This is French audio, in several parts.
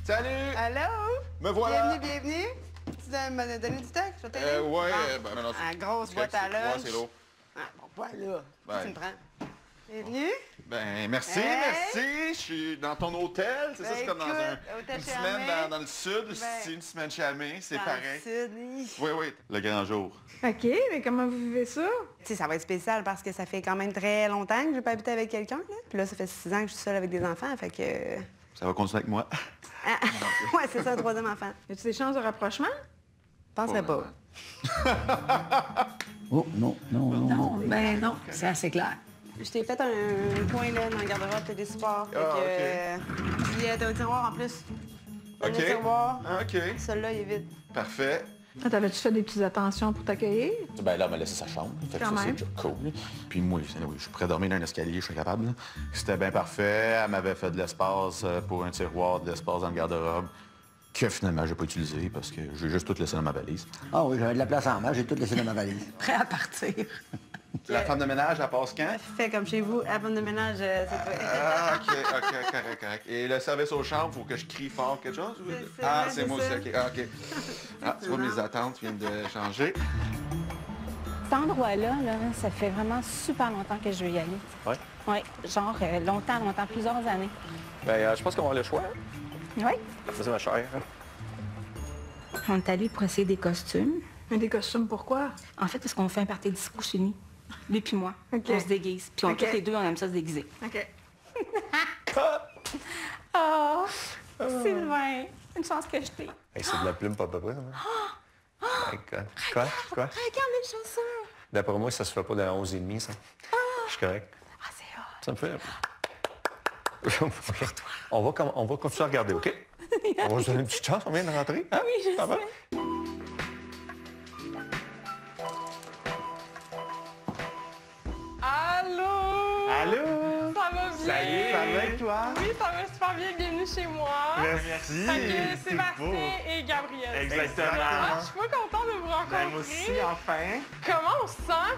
Salut! Allô? Me voilà! Bienvenue. Tu dois me donner du texte? Je vais t'aider? Ouais, Bon. non, Ah, grosse c'est boîte correct, à lunch. Ouais, c'est lourd. Ah, bon, voilà. Ben. Tu me prends. Bienvenue. Ben, merci, Hey! merci. Je suis dans ton hôtel, c'est ça? Ben, C'est comme dans écoute, une hôtel semaine Charmé. dans le sud, Ben, ici, une semaine chez Amé, c'est Dans pareil. le sud, oui. Oui, oui, le grand jour. OK, mais comment vous vivez ça? Tu sais, ça va être spécial parce que ça fait quand même très longtemps que j'ai pas habité avec quelqu'un, là. Puis là, ça fait 6 ans que je suis seule avec des enfants, fait que... Ça va continuer avec moi? Ah, ouais, c'est ça, le troisième enfant. Y a-tu des chances de rapprochement? Je penserais pas. Oh, non, non, non, non. Ben non, c'est assez clair. Je t'ai fait un coin, là, dans le garde-robe, t'as des supports. Fait que... Puis t'as un tiroir, en plus. T'as OK. un tiroir. Ah, OK. Celui-là, il est vide. Parfait. Ah, t'avais-tu fait des petites attentions pour t'accueillir? Ben là, elle m'a laissé sa chambre. Fait que Quand ça, c'est même. déjà cool. Puis moi, oui, je suis prêt à dormir dans un escalier, je suis capable. là. C'était bien parfait. Elle m'avait fait de l'espace pour un tiroir, de l'espace dans le garde-robe, que finalement, j'ai pas utilisé parce que j'ai juste tout laissé dans ma valise. Ah oui, j'avais de la place en main, j'ai tout laissé dans ma valise. Prêt à partir. La femme de ménage, elle passe quand? Fais comme chez vous, à femme de ménage, c'est toi. Ah, OK, correct. Et le service aux chambres, faut que je crie fort quelque chose? Ou... Ah, c'est moi aussi, ça. OK. Ah, OK. Ah, tu vois, mes attentes viennent de changer. Cet endroit-là, là, ça fait vraiment super longtemps que je veux y aller. Ouais? Oui, genre longtemps, plusieurs années. Ben, je pense qu'on va avoir le choix. Oui. Vas-y, ma chère. On est allé pour essayer des costumes. Mais des costumes, pourquoi? En fait, parce qu'on fait un party disco chez nous. Lui puis moi. OK. On se déguise. Puis OK. tous les deux, on aime ça se déguiser. OK. Oh, Sylvain, une chance que je t'ai. Hey, c'est de la plume, pas à peu près. Hein? Quoi? Regarde les chaussures. D'après moi, ça se fait pas dans 11h30, ça. Je suis correct. Ah, c'est hot. Ça me fait... On va continuer à regarder, OK? On va se donner une petite chance, on vient de rentrer. Hein? Oui, je Ça va? sais. Allô? Allô? Ça va bien? Ça y est, ça va et toi? Oui, ça va super bien. Bienvenue chez moi. Merci. Fait que c'est Sébastien beau. et Gabriel. Exactement. Ah, je suis pas contente de vous rencontrer. Ben, moi aussi, enfin. Comment on se sent?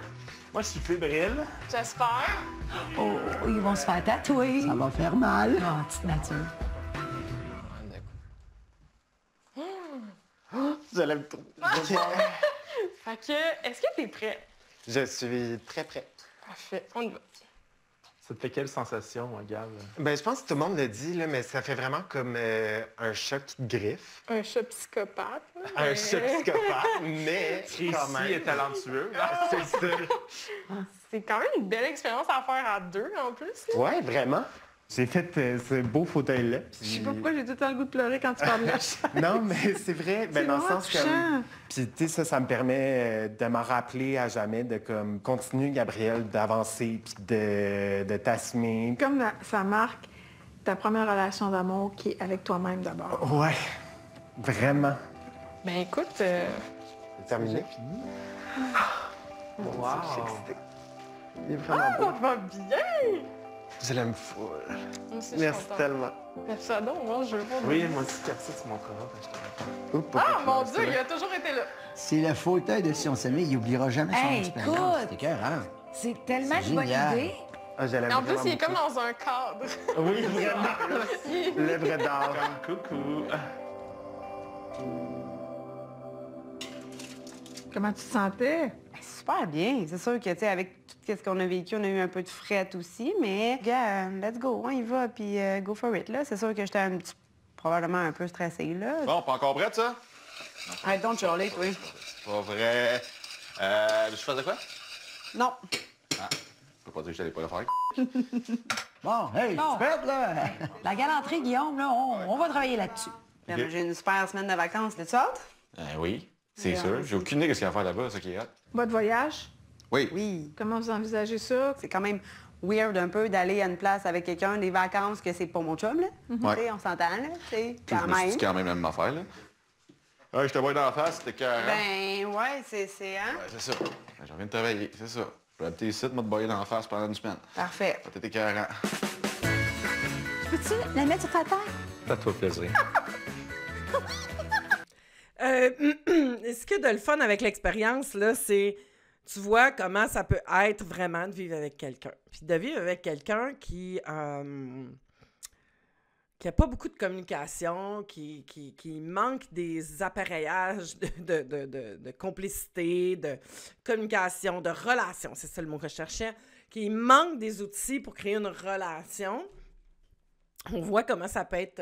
Moi, je suis fébrile. J'espère. Oh, ils vont se faire tatouer. Ça va faire mal. Oh, petite nature. Je l'aime trop. Fait que, est-ce que t'es prêt? Je suis très prêt. Parfait, on y va. Ça te fait quelle sensation, moi, Gab? Ben, je pense que tout le monde le dit, là, mais ça fait vraiment comme un chat qui te griffe. Un chat psychopathe. là, Un mais- chat psychopathe, mais Tracy quand même... est talentueux. C'est ça. C'est quand même une belle expérience à faire à deux, en plus. là. Ouais, vraiment. J'ai fait ce beau fauteuil-là. Je sais pas pourquoi j'ai tout le temps le goût de pleurer quand tu parles de ça. Non, mais c'est vrai. Ben, C'est dans le vraiment sens touchant. comme... Puis, tu sais, ça me permet de m'en rappeler à jamais, de comme continuer, Gabriel, d'avancer, puis de t'assumer. Comme ça marque ta première relation d'amour qui est avec toi-même d'abord. Ouais, vraiment. Ben écoute, C'est terminé. Wow. Il est vraiment ça beau. va bien! Je l'aime full. Moi aussi, je suis Merci contente. tellement. Merci à donc, moi, je veux pas. Oui, moi aussi, Cartier, tu montres Oups, Ah, mon c'est Dieu, vrai. il a toujours été là. C'est le fauteuil de Si on s'aimait, il oubliera jamais son Hey, expérience. écoute! C'est écœurant. C'est tellement C'est une bonne génial. idée. Ah, je l'aime Et en plus, vraiment il est comme beaucoup. dans un cadre. Oui, vraiment. L'œuvre d'art. Coucou. Comment tu te sentais? Super bien. C'est sûr que, tu sais, avec tout ce qu'on a vécu, on a eu un peu de fret aussi, mais, gars, let's go, on y va, puis go for it, là. C'est sûr que j'étais probablement un peu stressée, là. Bon, pas encore prête, ça? Arrête donc de chialer, toi. Pas vrai. Je faisais quoi? Non. Je peux pas dire que j'allais pas le faire. Bon, hey, Bon. tu pètes, là. La galanterie, Guillaume, là, on va travailler là-dessus. Là, moi, j'ai une super semaine de vacances, là-tu hâte? Oui, c'est Yeah, sûr. oui. J'ai aucune idée de ce qu'il y a à faire là-bas, ça qui est hot. Votre voyage? Oui. Oui. Comment vous envisagez ça? C'est quand même weird un peu d'aller à une place avec quelqu'un, des vacances, que c'est pas mon chum, là. Ouais. Tu sais, on s'entend, là, tu sais, Puis je quand me suis même. dit quand même la même affaire, là. Ouais, je te vois dans la face, c'était carré. Ben, ouais, hein? Ouais, c'est ça. Ben, j'en viens de travailler, c'est ça. Je vais habiter ici, de me boyer dans la face pendant une semaine. Parfait. Ça t'était carré. Peux-tu la mettre sur ta terre? Fais-toi plaisir. Ce qu'il y a de le fun avec l'expérience, là, c'est tu vois comment ça peut être vraiment de vivre avec quelqu'un. Puis de vivre avec quelqu'un qui qu'il n'y a pas beaucoup de communication, qu'il manque des appareillages de complicité, de communication, de relation, c'est ça le mot que je cherchais, qu'il manque des outils pour créer une relation. On voit comment ça peut être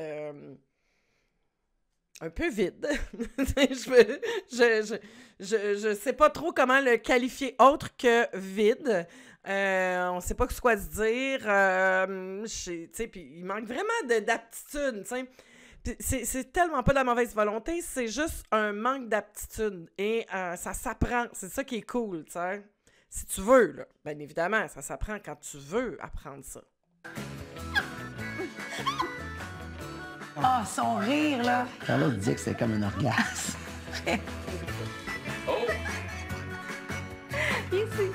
un peu vide. Je sais pas trop comment le qualifier autre que vide. On sait pas quoi se dire. Puis il manque vraiment d'aptitude. C'est tellement pas de la mauvaise volonté, c'est juste un manque d'aptitude. Et ça s'apprend. C'est ça qui est cool, t'sais. Si tu veux, là. Bien évidemment, ça s'apprend quand tu veux apprendre ça. Ah, son rire, là! Charlotte disait que c'était comme un orgasme. Oh! Ici.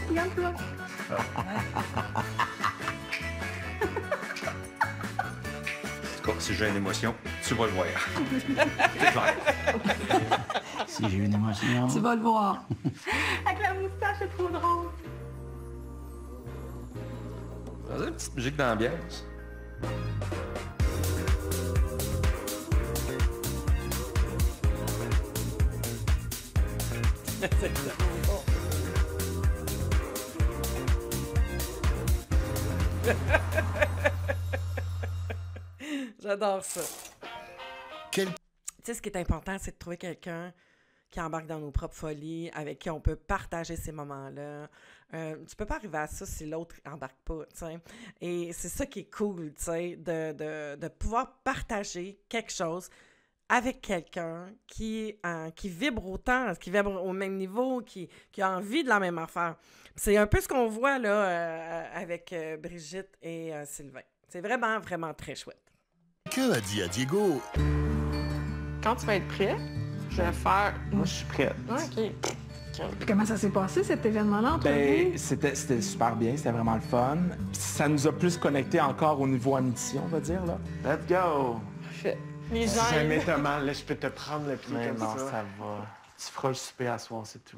Regarde-toi. En tout cas, si j'ai une émotion, tu vas le voir. C'est clair. Si j'ai une émotion... Tu vas le voir. Avec la moustache, c'est trop drôle. Dans une petite musique d'ambiance. C'est tellement bon. J'adore ça. Tu sais, ce qui est important, c'est de trouver quelqu'un qui embarque dans nos propres folies, avec qui on peut partager ces moments-là. Tu peux pas arriver à ça si l'autre embarque pas, tu sais. Et c'est ça qui est cool, tu sais, de pouvoir partager quelque chose avec quelqu'un qui vibre autant, qui vibre au même niveau, qui a envie de la même affaire. C'est un peu ce qu'on voit là avec Brigitte et Sylvain. C'est vraiment, vraiment très chouette. Que a dit à Diego? Quand tu vas être prêt, je vais faire... Moi, je suis prête. OK. Puis comment ça s'est passé, cet événement-là, entre vous? C'était super bien, c'était vraiment le fun. Ça nous a plus connectés encore au niveau amitié, on va dire, là. Let's go! Parfait. Les gens... Si jamais t'as mal, là, je peux te prendre le pied Mais comme non, ça. ça va. Tu feras le souper à soir, c'est tout.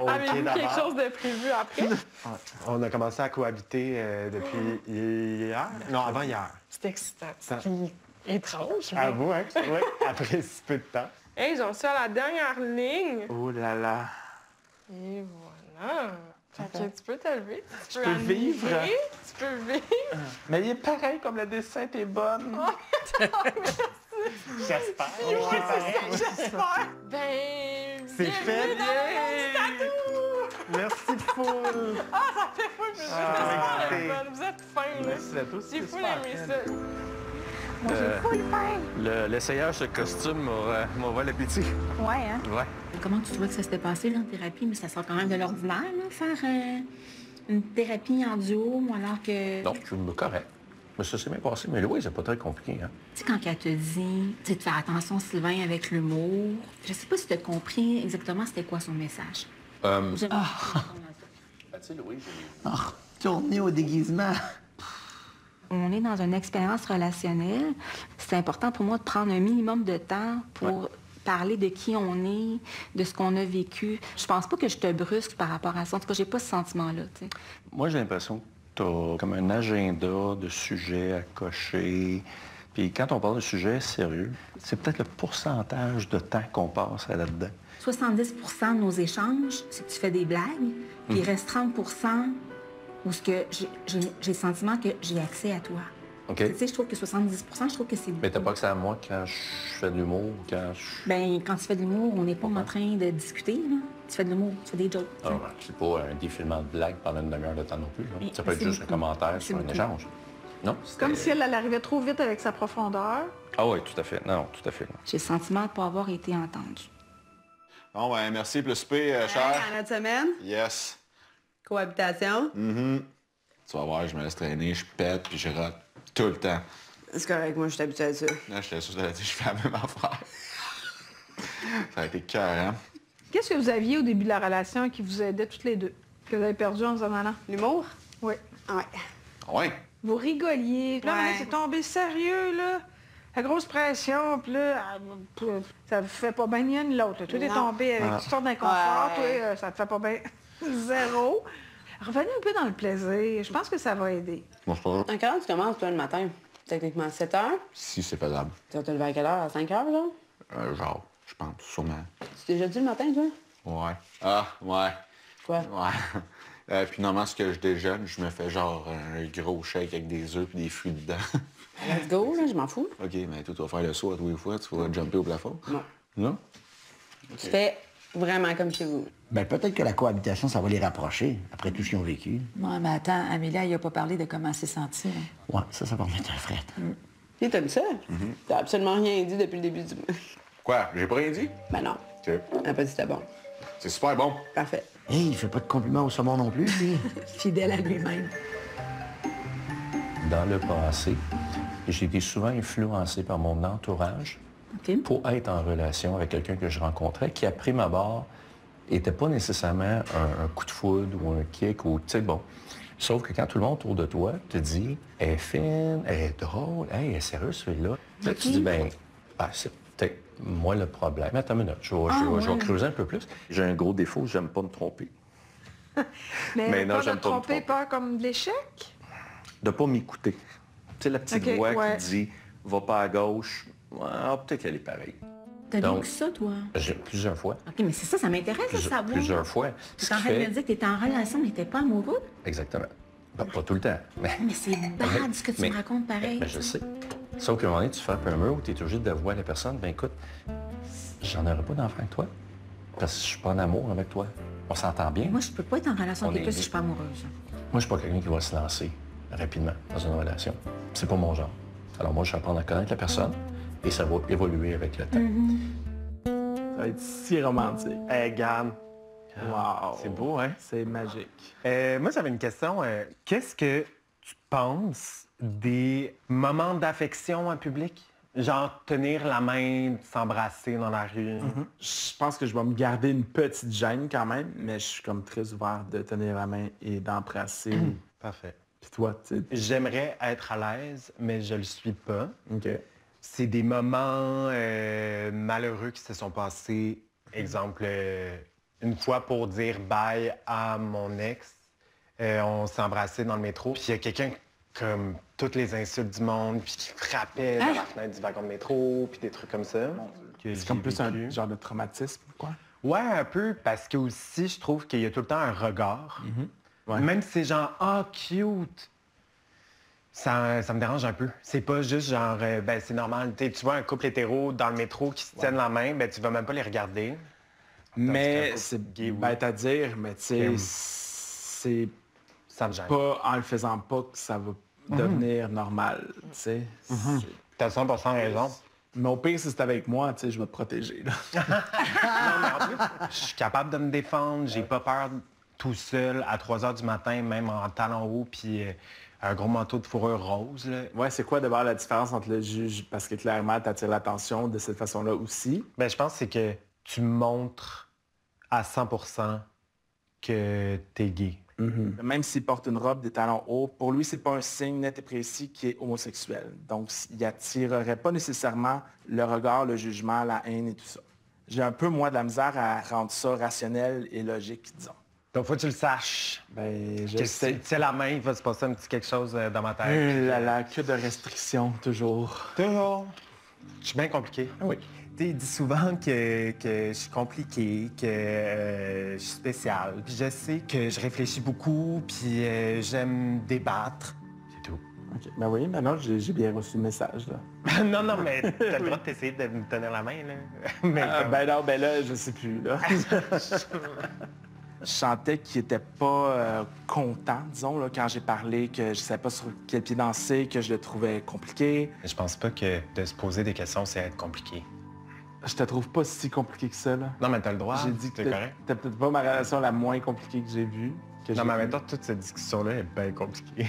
Avez-vous quelque chose de prévu après? Ouais. On a commencé à cohabiter depuis hier. Non, avant hier. C'est excitant. Puis étrange. À vous, hein? Oui, après si peu de temps. Hey, j'en suis à la dernière ligne. Oh là là. Et voilà. Fait que tu peux te lever. Tu peux vivre. admirer, Tu peux vivre. Mais il est pareil comme la descente est bonne. J'espère. J'espère. Ben, c'est fait. Merci, Foule. Ah, ça fait fou. Vous êtes fins, là. Merci à tous. J'ai fou aimé ça. Moi, j'ai full faim. L'essayage de costume m'aura l'appétit. Ouais, hein? Ouais. Comment tu trouvais que ça s'était passé, là, en thérapie? Mais ça sort quand même de l'ordinaire, là, faire une thérapie en duo, alors que... Donc, je me correct. Mais ça s'est bien passé. Mais oui, c'est pas très compliqué, hein? Tu sais, quand elle te dit, tu sais, de faire attention, Sylvain, avec l'humour, je sais pas si tu as compris exactement c'était quoi son message. Tourner au déguisement. On est dans une expérience relationnelle. C'est important pour moi de prendre un minimum de temps pour parler de qui on est, de ce qu'on a vécu. Je pense pas que je te brusque par rapport à ça. En tout cas, j'ai pas ce sentiment-là, tu sais. Moi, j'ai l'impression que tu as comme un agenda de sujets à cocher. Puis quand on parle de sujets sérieux, c'est peut-être le pourcentage de temps qu'on passe là-dedans. 70 de nos échanges, c'est que tu fais des blagues. Puis il reste 30 où ce que j'ai le sentiment que j'ai accès à toi. OK. Tu sais, je trouve que 70 je trouve que c'est... Mais t'as pas accès à moi quand je fais de l'humour, quand je... Bien, quand tu fais de l'humour, on n'est pas en train de discuter, là. Tu fais de l'humour, tu fais des jokes. Ah, c'est pas un défilement de blagues pendant une demi-heure de temps non plus. Là. Mais Ça peut être juste un commentaire sur un échange. Non? Comme si elle arrivait trop vite avec sa profondeur. Ah oui, tout à fait. Non, tout à fait. J'ai le sentiment de ne pas avoir été entendue. Bon, ben, merci plus P, cher. En notre semaine, Yes. cohabitation. Tu vas voir, je me laisse traîner, je pète, puis je rate tout le temps. C'est correct, moi, je suis habituée à ça. Là, j'étais sûr que je fais la même affaire. Ça a été cœur, hein? Qu'est-ce que vous aviez au début de la relation qui vous aidait toutes les deux, que vous avez perdu en vous en allant? L'humour? Oui. Ouais. Ouais. Vous rigoliez. Puis là, Ouais. c'est tombé sérieux, là. La grosse pression, puis là, ça ne fait pas bien ni un ni l'autre. Tout est Non. tombé avec toutes sortes d'inconfort. Ouais. Toi, ça te fait pas bien zéro. Revenez un peu dans le plaisir. Je pense que ça va aider. Moi, je pense À quelle heure tu commences, toi, le matin? Techniquement, 7 heures? si c'est faisable. Tu vas te lever à quelle heure? À 5 heures, genre? Genre, je pense, sûrement. Tu t'es déjà dit le matin, toi? Ouais. Ah, ouais. Quoi? Ouais. Puis normalement, ce que je déjeune, je me fais genre un gros shake avec des œufs et des fruits dedans. Let's go, là, je m'en fous. OK, mais toi, tu vas faire le saut à tous les fois, tu vas jumper au plafond? Non. Non? Tu fais vraiment comme chez vous. Ben, peut-être que la cohabitation, ça va les rapprocher, après tout ce qu'ils ont vécu. Ouais, mais attends, Amélia, il a pas parlé de comment elle s'est sentie. Hein. Ouais, ça va remettre un fret. Puis t'aimes ça? T'as absolument rien dit depuis le début du... Quoi? J'ai pas rien dit? Ben non. OK. Elle a pas dit c'était bon. C'est super bon. Parfait. Hey, il fait pas de compliments au saumon non plus, lui. Fidèle à lui-même. Dans le passé, j'ai été souvent influencé par mon entourage pour être en relation avec quelqu'un que je rencontrais qui, à prime abord, n'était pas nécessairement un coup de foudre ou un kick ou, tu sais, bon. Sauf que quand tout le monde autour de toi te dit « Elle est fine, elle est drôle, hey, elle est sérieuse, celui-là », là, tu dis « Ben, c'est peut-être moi le problème. Attends une minute, je vais creuser un peu plus. J'ai un gros défaut, j'aime pas me tromper. Mais non, pas j'aime de pas me tromper, tromper. pas comme de l'échec? De pas m'écouter. Tu sais, la petite Ok, voix ouais. qui dit « Va pas à gauche », peut-être qu'elle est pareille. T'as Donc, vécu ça, toi? Plusieurs fois. OK, mais c'est ça, ça m'intéresse de savoir. Plusieurs fois. Tu Ce es en qui train de fait- me dire que tu étais en relation, mais t'étais pas amoureux? Exactement. Ben, pas tout le temps. Mais, Mais c'est bad ce que tu mais- me racontes pareil. ben, je sais. Sauf qu'à un moment donné, tu frappes un mur où tu es obligé d'avouer à la personne, ben écoute, j'en aurais pas d'enfant avec toi. Parce que je suis pas en amour avec toi. On s'entend bien. Moi, je peux pas être en relation On avec est quelqu'un si liés. je suis pas amoureuse. Moi, je suis pas quelqu'un qui va se lancer rapidement dans une relation. C'est pas mon genre. Alors moi, je vais apprendre à connaître la personne et ça va évoluer avec le temps. Ça va être si romantique. Regarde. Wow. C'est beau, hein? C'est magique. Moi, j'avais une question. Qu'est-ce que tu penses des moments d'affection en public? Genre tenir la main, s'embrasser dans la rue. Je pense que je vais me garder une petite gêne quand même, mais je suis comme très ouvert de tenir la main et d'embrasser. Parfait. Puis toi, tu sais. J'aimerais être à l'aise, mais je le suis pas. OK. C'est des moments malheureux qui se sont passés. Exemple, une fois pour dire bye à mon ex, on s'est embrassé dans le métro, puis il y a quelqu'un comme toutes les insultes du monde, puis qui frappait dans la fenêtre du wagon de métro, puis des trucs comme ça. C'est comme plus un genre de traumatisme, quoi. Ouais, un peu, parce que aussi, je trouve qu'il y a tout le temps un regard. Ouais. Même si c'est genre « Ah, cute », ça me dérange un peu. C'est pas juste genre, ben c'est normal. Tu vois un couple hétéro dans le métro qui se tiennent la main, ben tu vas même pas les regarder. Mais qu'un c'est couple gay, oui. bête à dire, mais tu sais, Oui. c'est Ça me gêne. pas en le faisant pas que ça va devenir normal, tu sais. T'as 100% raison. Mais au pire, si c'est avec moi, tu sais, je vais te protéger, là. Non, mais en plus, je suis capable de me défendre. J'ai pas peur tout seul à 3 h du matin, même en talons hauts, puis un gros manteau de fourrure rose. Là. Ouais, c'est quoi d'abord la différence entre le juge, parce que clairement, t'attires l'attention de cette façon-là aussi. Ben, je pense que c'est que tu montres à 100% que t'es gay. Même s'il porte une robe, des talons hauts, pour lui, c'est pas un signe net et précis qui est homosexuel. Donc, il attirerait pas nécessairement le regard, le jugement, la haine et tout ça. J'ai un peu, moi, de la misère à rendre ça rationnel et logique, disons. Donc, faut que tu le saches. Ben, je Que sais. si tu tiens la main, il va se passer un petit quelque chose dans ma tête. La que de restrictions, toujours. Toujours. Je suis bien compliqué. Oui. Il dit souvent que je suis compliqué, que je suis spécial. Puis je sais que je réfléchis beaucoup, puis j'aime débattre. C'est tout. OK. Ben oui, maintenant, j'ai bien reçu le message, là. non, mais t'as le droit d'essayer de me tenir la main, là. Mais comme- Ben non, ben là, je sais plus, là. Je sentais qu'il était pas content, disons, là, quand j'ai parlé, que je savais pas sur quel pied danser, que je le trouvais compliqué. Je pense pas que de se poser des questions, c'est être compliqué. Je te trouve pas si compliqué que ça, là. Non, mais t'as le droit. J'ai dit que c'est correct. t'es peut-être pas ma relation la moins compliquée que j'ai vue. Non, mais en même temps, toute cette discussion-là est bien compliquée.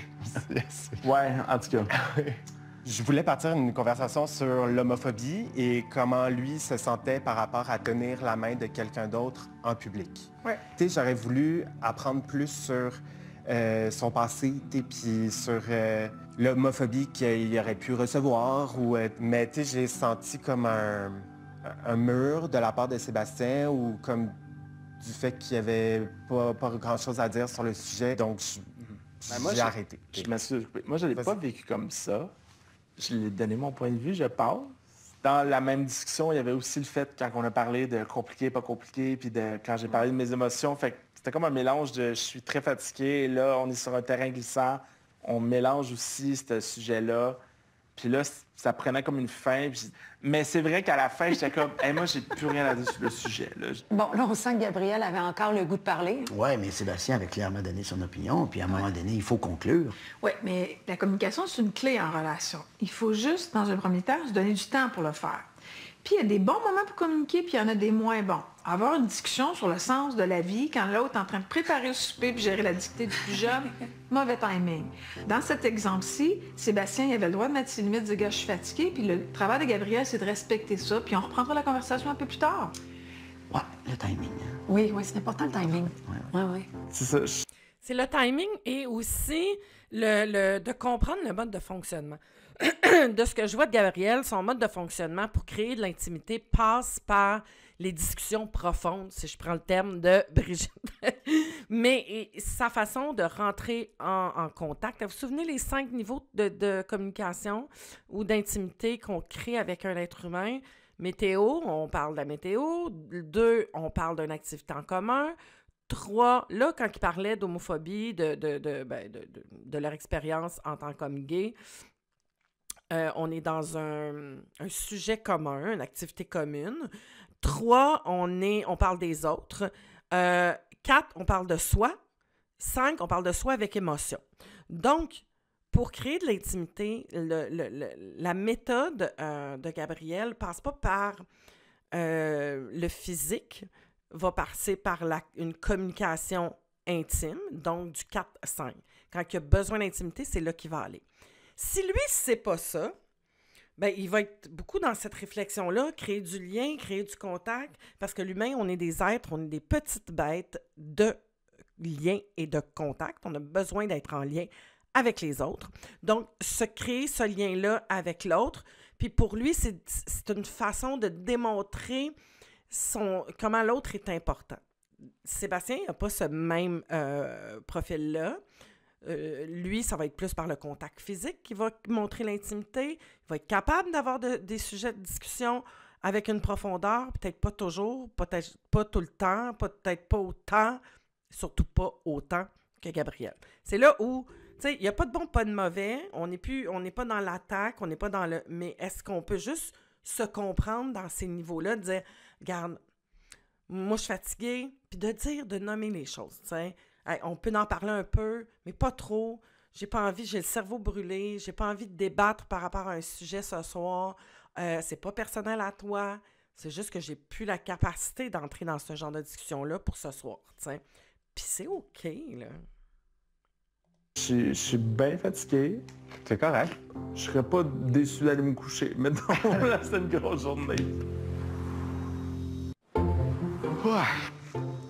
Ouais, en tout cas. Je voulais partir une conversation sur l'homophobie et comment lui se sentait par rapport à tenir la main de quelqu'un d'autre en public. Ouais. Tu sais, j'aurais voulu apprendre plus sur son passé, puis sur l'homophobie qu'il aurait pu recevoir. Mais tu sais, j'ai senti comme un mur de la part de Sébastien ou comme du fait qu'il n'y avait pas grand-chose à dire sur le sujet, donc j'ai arrêté. Je m'assure. Moi, je ne l'ai pas vécu comme ça. Je l'ai donné mon point de vue, je pense. Dans la même discussion, il y avait aussi le fait, quand on a parlé de compliqué, pas compliqué, puis quand j'ai parlé de mes émotions, fait que c'était comme un mélange de je suis très fatigué, là, on est sur un terrain glissant, on mélange aussi ce sujet-là. Puis là, ça prenait comme une fin. Mais c'est vrai qu'à la fin, j'étais comme, hey, moi, j'ai plus rien à dire sur le sujet. Là. Bon, là, on sent que Gabriel avait encore le goût de parler. Oui, mais Sébastien avait clairement donné son opinion, puis à un moment donné, il faut conclure. Oui, mais la communication, c'est une clé en relation. Il faut juste, dans un premier temps, se donner du temps pour le faire. Puis il y a des bons moments pour communiquer, puis il y en a des moins bons. Avoir une discussion sur le sens de la vie quand l'autre est en train de préparer le souper puis gérer la dictée du plus jeune, mauvais timing. Dans cet exemple-ci, Sébastien il avait le droit de mettre ses limites, de dire « Gars, je suis fatigué », puis le travail de Gabriel, c'est de respecter ça, puis on reprendra la conversation un peu plus tard. Ouais, le timing. Oui, c'est important le timing. Oui. C'est ça. C'est le timing et aussi de comprendre le mode de fonctionnement. De ce que je vois de Gabriel, son mode de fonctionnement pour créer de l'intimité passe par les discussions profondes, si je prends le terme de Brigitte. Mais sa façon de rentrer en contact. Vous vous souvenez les 5 niveaux de communication ou d'intimité qu'on crée avec un être humain? Météo, on parle de la météo. 2, on parle d'une activité en commun. 3, là, quand il parlait d'homophobie, de leur expérience en tant qu'homme gay, on est dans un sujet commun, une activité commune. 3, on parle des autres. 4, on parle de soi. 5, on parle de soi avec émotion. Donc, pour créer de l'intimité, la méthode de Gabriel ne passe pas par le physique, va passer par une communication intime, donc du 4-5. Quand il y a besoin d'intimité, c'est là qu'il va aller. Si lui, c'est pas ça, ben, il va être beaucoup dans cette réflexion-là, créer du lien, créer du contact, parce que l'humain, on est des êtres, on est des petites bêtes de lien et de contact. On a besoin d'être en lien avec les autres. Donc, se créer ce lien-là avec l'autre, puis pour lui, c'est une façon de démontrer comment l'autre est important. Sébastien n'a pas ce même profil-là. Lui, ça va être plus par le contact physique qui va montrer l'intimité. Il va être capable d'avoir des sujets de discussion avec une profondeur, peut-être pas toujours, peut-être pas tout le temps, peut-être pas autant, surtout pas autant que Gabriel. C'est là où, tu sais, il n'y a pas de bon, pas de mauvais, on n'est pas dans l'attaque, on n'est pas dans le... Mais est-ce qu'on peut juste se comprendre dans ces niveaux-là, de dire, regarde, moi je suis fatiguée, puis de nommer les choses, tu sais. Hey, on peut en parler un peu, mais pas trop. J'ai pas envie, j'ai le cerveau brûlé, j'ai pas envie de débattre par rapport à un sujet ce soir. C'est pas personnel à toi. C'est juste que j'ai plus la capacité d'entrer dans ce genre de discussion-là pour ce soir, tu sais. Puis c'est OK, là. Je suis bien fatigué. C'est correct. Je serais pas déçu d'aller me coucher. Mais non, là, c'est une grosse journée.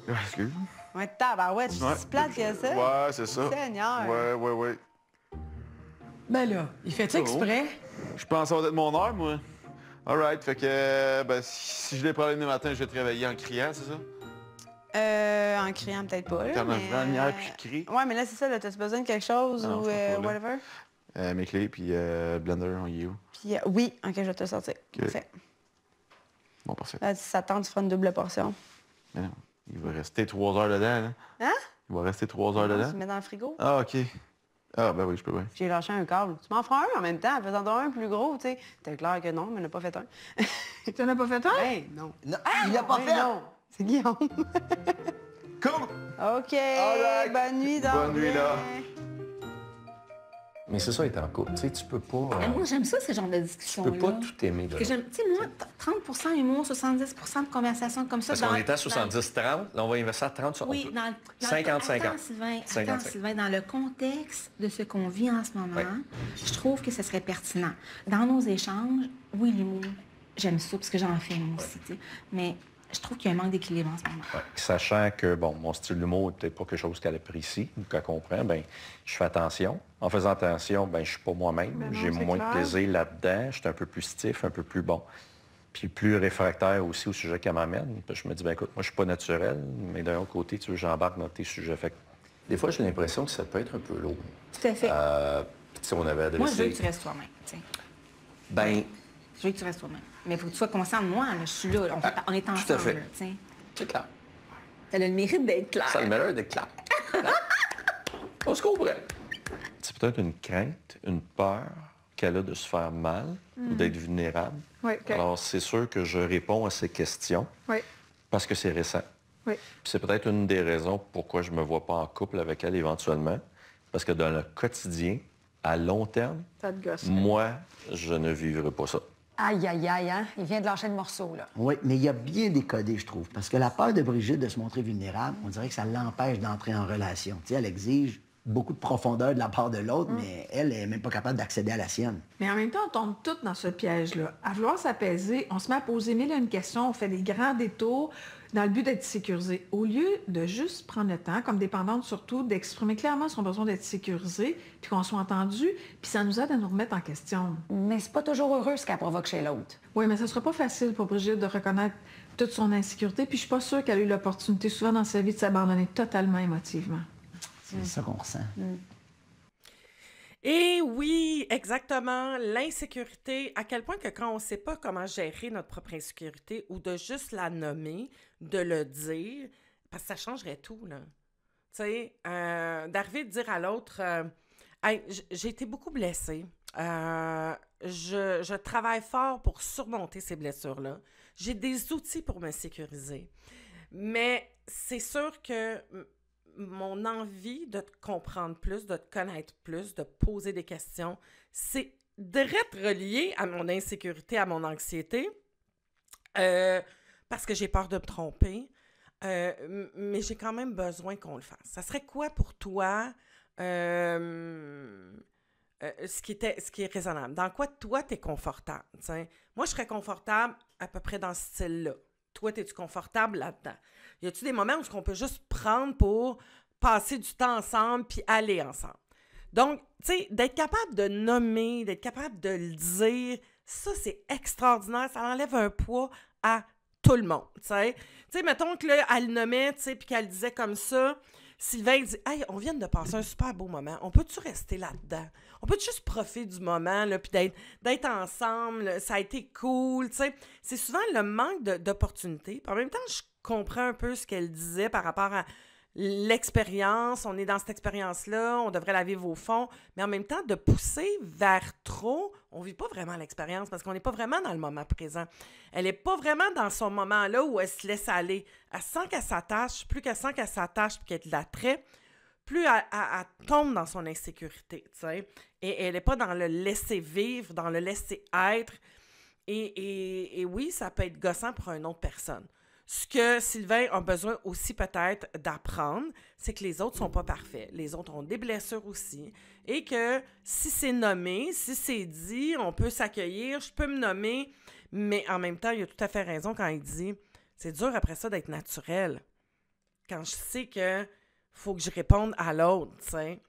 Excuse. Ouais, tabarouette, je suis plate que ça. Ouais, c'est ça. Seigneur. Ouais. Ben là, il fait ça exprès? Je pense que ça va être mon heure, moi. All right, fait que si je l'ai problème le matin, je vais te réveiller en criant, c'est ça? En criant, peut-être pas, là, Comme mais... un lumière, puis je crie. Ouais, mais là, c'est ça, là, t'as-tu besoin de quelque chose Non, ou je pense pas, whatever? Mes clés, puis blender, on y est où? Puis oui, OK, je vais te le sortir. Okay. Parfait. Bon, parfait. Là, si ça tente, tu feras une double portion. Mais non, il va rester 3 heures dedans, là. Hein? Il va rester 3 heures dedans. Tu le mets dans le frigo. Ah, OK. Ah, ben oui, je peux, oui. J'ai lâché un câble. Tu m'en feras un en même temps, en faisant un plus gros, tu sais. C'était clair que non, mais on n'a pas fait un. Tu n'en as pas fait un? Hey, non. Non, il l'a pas fait. Non, c'est Guillaume. Cool! OK, right. bonne nuit, donc. Bonne nuit, là. Mais c'est ça, être en couple. Tu sais, tu peux pas... Mais moi, j'aime ça, ce genre de tu discussion-là. peux pas tout aimer de Tu sais, moi, 30 humour, 70 de conversation comme ça. Parce qu'on était à 70-30, là, on va investir à 30 sur Oui, dans 50-50. Attends, Sylvain, dans le contexte de ce qu'on vit en ce moment, je trouve que ce serait pertinent. Dans nos échanges, oui, l'humour, j'aime ça, parce que j'en fais moi aussi, tu sais. Mais je trouve qu'il y a un manque d'équilibre en ce moment. Ouais. Sachant que, bon, mon style d'humour n'est peut-être pas quelque chose qu'elle apprécie ou qu'elle comprend, bien, je fais attention. En faisant attention, bien, je suis pas moi-même. J'ai moins de plaisir là-dedans. Je suis un peu plus stiff, un peu plus bon. Puis plus réfractaire aussi au sujet qu'elle m'amène. Puis je me dis, ben écoute, moi, je suis pas naturel, mais d'un autre côté, tu veux, j'embarque dans tes sujets. Fait que, des fois, j'ai l'impression que ça peut être un peu lourd. Tout à fait. Si on avait adressé... Moi, je veux que tu restes toi-même, tu sais. Ben... Je veux que tu restes toi-même. Mais il faut que tu sois conscient de moi, là. Je suis là, on est ensemble, tout à fait. là, tu sais. C'est clair. Elle a le mérite d'être claire. Ça a le mérite d'être clair. On se comprend. C'est peut-être une crainte, une peur qu'elle a de se faire mal ou d'être vulnérable. Oui, OK. Alors, c'est sûr que je réponds à ces questions parce que c'est récent. Oui. Puis c'est peut-être une des raisons pourquoi je ne me vois pas en couple avec elle éventuellement. Parce que dans le quotidien, à long terme, Ça te gosse. moi, je ne vivrai pas ça. Aïe, aïe, aïe, hein? Il vient de lâcher le morceau, là. Oui, mais il y a bien décodé, je trouve. Parce que la peur de Brigitte de se montrer vulnérable, on dirait que ça l'empêche d'entrer en relation. Tu sais, elle exige beaucoup de profondeur de la part de l'autre, mais elle n'est même pas capable d'accéder à la sienne. Mais en même temps, on tombe toutes dans ce piège-là. À vouloir s'apaiser, on se met à poser mille et une questions, on fait des grands détours dans le but d'être sécurisé. Au lieu de juste prendre le temps, comme dépendante surtout, d'exprimer clairement son besoin d'être sécurisé, puis qu'on soit entendu, puis ça nous aide à nous remettre en question. Mais c'est pas toujours heureux ce qu'elle provoque chez l'autre. Oui, mais ça sera pas facile pour Brigitte de reconnaître toute son insécurité, puis je suis pas sûre qu'elle a eu l'opportunité souvent dans sa vie de s'abandonner totalement émotivement. C'est ça qu'on ressent. Et oui, exactement, l'insécurité, à quel point que quand on ne sait pas comment gérer notre propre insécurité ou de juste la nommer, de le dire, parce que ça changerait tout, là. Tu sais, d'arriver de dire à l'autre, hey, j'ai été beaucoup blessée, je travaille fort pour surmonter ces blessures-là, j'ai des outils pour me sécuriser, mais c'est sûr que mon envie de te comprendre plus, de te connaître plus, de poser des questions, c'est direct relié à mon insécurité, à mon anxiété, parce que j'ai peur de me tromper, mais j'ai quand même besoin qu'on le fasse. Ça serait quoi pour toi ce qui est raisonnable? Dans quoi toi, tu es confortable? T'sais? Moi, je serais confortable à peu près dans ce style-là. Toi, es-tu confortable là-dedans? Y a-tu des moments où on peut juste prendre pour passer du temps ensemble puis aller ensemble? Donc, tu sais, d'être capable de nommer, d'être capable de le dire, ça, c'est extraordinaire. Ça enlève un poids à tout le monde, tu sais. Tu sais, mettons que là, elle le nommait, tu sais, puis qu'elle disait comme ça, Sylvain dit « Hey, on vient de passer un super beau moment. On peut-tu rester là-dedans? On peut juste profiter du moment, là, puis d'être ensemble? Là, ça a été cool, tu sais. » C'est souvent le manque d'opportunités. En même temps, je comprends un peu ce qu'elle disait par rapport à l'expérience. On est dans cette expérience-là, on devrait la vivre au fond. Mais en même temps, de pousser vers trop, on ne vit pas vraiment l'expérience parce qu'on n'est pas vraiment dans le moment présent. Elle n'est pas vraiment dans son moment-là où elle se laisse aller. Elle sent qu'elle s'attache. Plus qu'elle sent qu'elle s'attache et qu'elle a de l'attrait, plus elle tombe dans son insécurité, tu sais. Et elle n'est pas dans le laisser vivre, dans le laisser être. Et oui, ça peut être gossant pour une autre personne. Ce que Sylvain a besoin aussi peut-être d'apprendre, c'est que les autres sont pas parfaits. Les autres ont des blessures aussi. Et que si c'est nommé, si c'est dit, on peut s'accueillir, je peux me nommer. Mais en même temps, il a tout à fait raison quand il dit, c'est dur après ça d'être naturel. Quand je sais que faut que je réponde à l'autre, tu sais.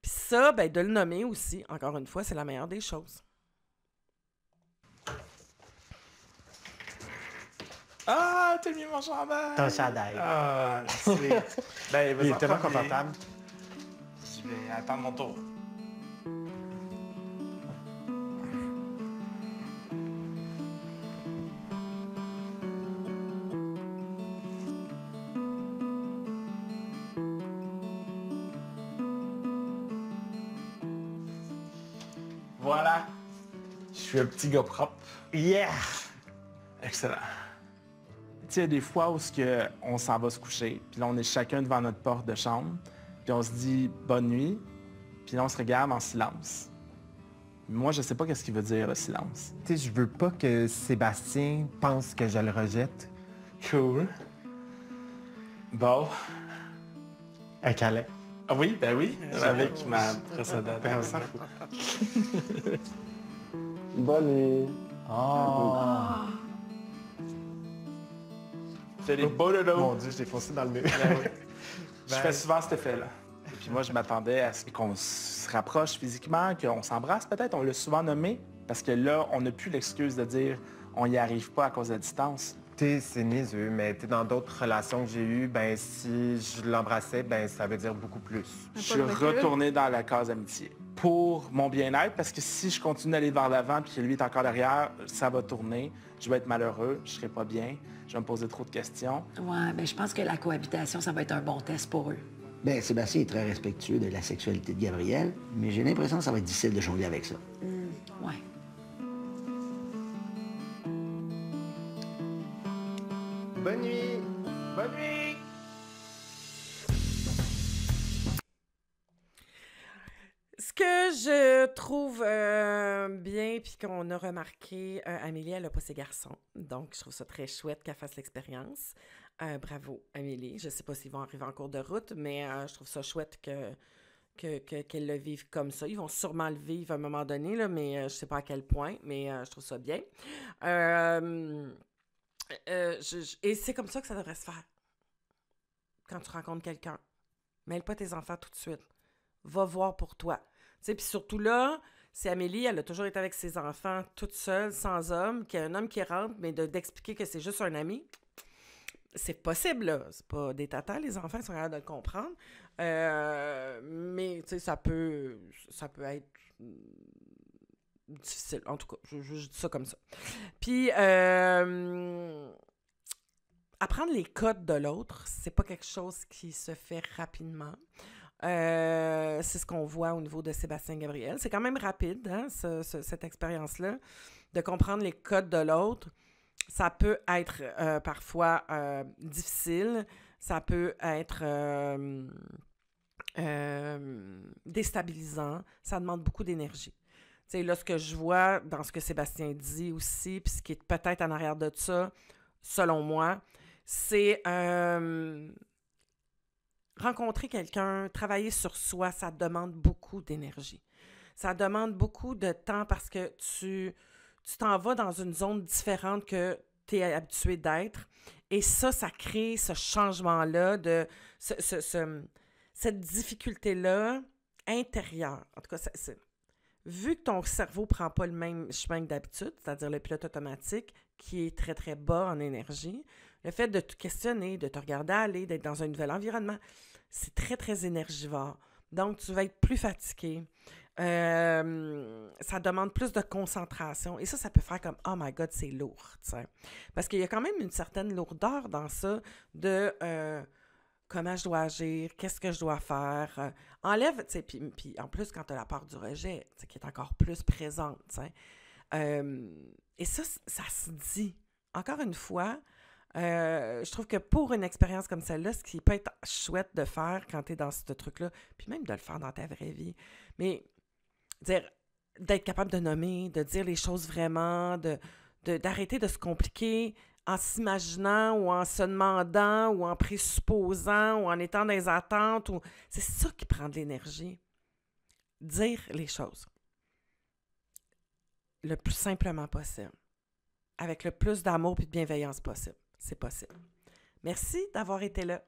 Puis ça, ben, de le nommer aussi, encore une fois, c'est la meilleure des choses. Ah, t'as mis mon chandail! Ton chandail. Ah, c'est... Ben, il est tellement confortable. Je vais attendre mon tour. Voilà. Je suis un petit gars propre. Yeah! Excellent. Tu sais, il y a des fois où on s'en va se coucher, puis là, on est chacun devant notre porte de chambre, puis on se dit « bonne nuit », puis là, on se regarde en silence. Moi, je sais pas qu'est-ce qu'il veut dire, le silence. Tu sais, je veux pas que Sébastien pense que je le rejette. Cool. Bon. Un câlin. Ah oui, ben oui, avec ma précédente. Bonne nuit. Oh. Fais les beaux dodos. Mon Dieu, j'ai foncé dans le mur. Ben oui. Je fais souvent cet effet-là. Puis moi, je m'attendais à ce qu'on se rapproche physiquement, qu'on s'embrasse peut-être. On l'a souvent nommé, parce que là, on n'a plus l'excuse de dire on n'y arrive pas à cause de la distance. C'est niaiseux, mais dans d'autres relations que j'ai eues, ben si je l'embrassais, ben ça veut dire beaucoup plus. Je suis retourné dans la case amitié. Pour mon bien-être, parce que si je continue d'aller vers l'avant puis que lui est encore derrière, ça va tourner. Je vais être malheureux, je serai pas bien, je vais me poser trop de questions. Ouais, ben je pense que la cohabitation, ça va être un bon test pour eux. Bien, Sébastien est très respectueux de la sexualité de Gabrielle, mais j'ai l'impression que ça va être difficile de jongler avec ça. Ouais. Bonne nuit! Bonne nuit! Ce que je trouve bien, puis qu'on a remarqué, Amélie, elle n'a pas ses garçons. Donc, je trouve ça très chouette qu'elle fasse l'expérience. Bravo, Amélie. Je ne sais pas s'ils vont arriver en cours de route, mais je trouve ça chouette qu'elle le vivent comme ça. Ils vont sûrement le vivre à un moment donné, là, mais je ne sais pas à quel point, mais je trouve ça bien. Et c'est comme ça que ça devrait se faire. Quand tu rencontres quelqu'un, mêle pas tes enfants tout de suite. Va voir pour toi. Tu sais, puis surtout là, c'est Amélie, elle a toujours été avec ses enfants toute seule, sans homme, qu'il y a un homme qui rentre, mais d'expliquer que c'est juste un ami, c'est possible, là. C'est pas des tatas, les enfants, ils sont capables de le comprendre. Mais, tu sais, ça peut être difficile. En tout cas, je dis ça comme ça. Puis, apprendre les codes de l'autre, c'est pas quelque chose qui se fait rapidement. C'est ce qu'on voit au niveau de Sébastien Gabriel. C'est quand même rapide, hein, cette expérience-là, de comprendre les codes de l'autre. Ça peut être parfois difficile, ça peut être déstabilisant, ça demande beaucoup d'énergie. Tu sais, là, ce que je vois dans ce que Sébastien dit aussi, puis ce qui est peut-être en arrière de ça, selon moi, c'est rencontrer quelqu'un, travailler sur soi, ça demande beaucoup d'énergie. Ça demande beaucoup de temps parce que tu t'en vas dans une zone différente que tu es habitué d'être. Et ça crée ce changement-là, cette difficulté-là intérieure. En tout cas, vu que ton cerveau ne prend pas le même chemin que d'habitude, c'est-à-dire le pilote automatique, qui est très, très bas en énergie, le fait de te questionner, de te regarder aller, d'être dans un nouvel environnement, c'est très, très énergivore. Donc, tu vas être plus fatigué. Ça demande plus de concentration. Et ça peut faire comme « Oh my God, c'est lourd », tu sais. Parce qu'il y a quand même une certaine lourdeur dans ça de comment je dois agir, qu'est-ce que je dois faire. Enlève, tu sais, puis en plus, quand tu as la peur du rejet, tu sais, qui est encore plus présente, tu sais. Et ça se dit. Encore une fois, je trouve que pour une expérience comme celle-là, ce qui peut être chouette de faire quand tu es dans ce truc-là, puis même de le faire dans ta vraie vie, mais d'être capable de nommer, de dire les choses vraiment, d'arrêter de se compliquer en s'imaginant ou en se demandant ou en présupposant ou en étant dans les attentes. C'est ça qui prend de l'énergie. Dire les choses le plus simplement possible, avec le plus d'amour et de bienveillance possible. C'est possible. Merci d'avoir été là.